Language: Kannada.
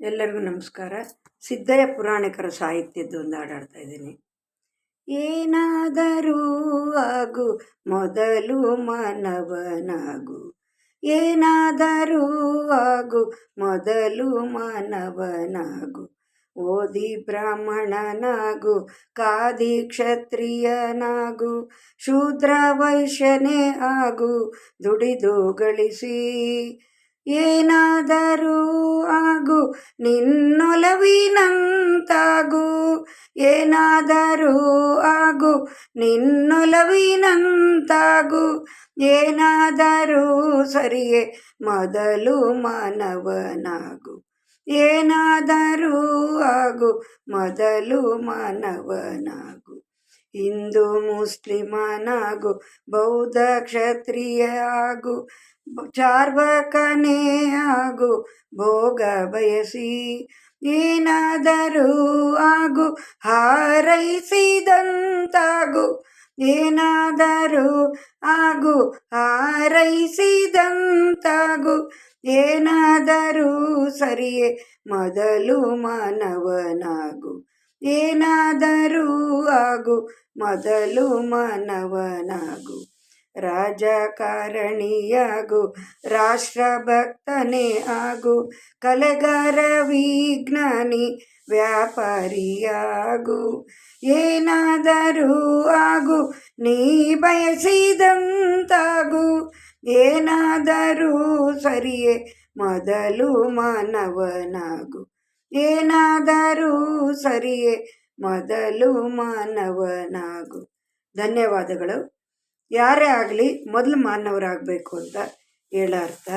ಎಲ್ಲರಿಗೂ ನಮಸ್ಕಾರ. ಸಿದ್ದಯ್ಯ ಪುರಾಣಿಕರ ಸಾಹಿತ್ಯದ್ದು ಒಂದು ಹಾಡಾಡ್ತಾ ಇದ್ದೀನಿ. ಏನಾದರೂ ಆಗು ಮೊದಲು ಮಾನವನಾಗು, ಏನಾದರೂ ಆಗು ಮೊದಲು ಮಾನವನಾಗು, ಓದಿ ಬ್ರಾಹ್ಮಣನಾಗು, ಕಾದಿ ಕ್ಷತ್ರಿಯನಾಗು, ಶೂದ್ರ ವೈಶ್ಯನೇ ಆಗು, ದುಡಿದು ಗಳಿಸಿ. ಏನಾದರೂ ಆಗು ನಿನ್ನೊಲವಿನಂತಾಗು, ಏನಾದರೂ ಆಗು ನಿನ್ನೊಲವಿನಂತಾಗು, ಏನಾದರೂ ಸರಿಯೇ ಮೊದಲು ಮಾನವನಾಗು, ಏನಾದರೂ ಆಗು ಮೊದಲು ಮಾನವನಾಗು. ಹಿಂದೂ ಮುಸ್ಲಿಮನಾಗು, ಬೌದ್ಧ ಕ್ಷತ್ರಿಯ ಆಗು, ಚಾರ್ವಕನೇ ಆಗು, ಭೋಗ ಬಯಸಿ. ಏನಾದರೂ ಆಗು ಹಾರೈಸಿದಂತಾಗು, ಏನಾದರೂ ಆಗು ಹಾರೈಸಿದಂತಾಗು, ಏನಾದರೂ ಸರಿಯೇ ಮೊದಲು ಮಾನವನಾಗು, ಏನಾದರೂ ಆಗು ಮೊದಲು ಮಾನವನಾಗು. ರಾಜಕಾರಣಿಯಾಗು, ರಾಷ್ಟ್ರಭಕ್ತನೇ ಆಗು, ಕಲೆಗಾರ ವಿಜ್ಞಾನಿ ವ್ಯಾಪಾರಿಯಾಗು. ಏನಾದರೂ ಆಗು ನೀ ಬಯಸಿದಂತಾಗು, ಏನಾದರೂ ಸರಿಯೇ ಮೊದಲು ಮಾನವನಾಗು, ಏನಾದರೂ ಸರಿಯೇ ಮೊದಲು ಮಾನವನಾಗು. ಧನ್ಯವಾದಗಳು. ಯಾರೇ ಆಗಲಿ ಮೊದಲು ಮಾನವರಾಗಬೇಕು ಅಂತ ಹೇಳೋ ಅರ್ಥ.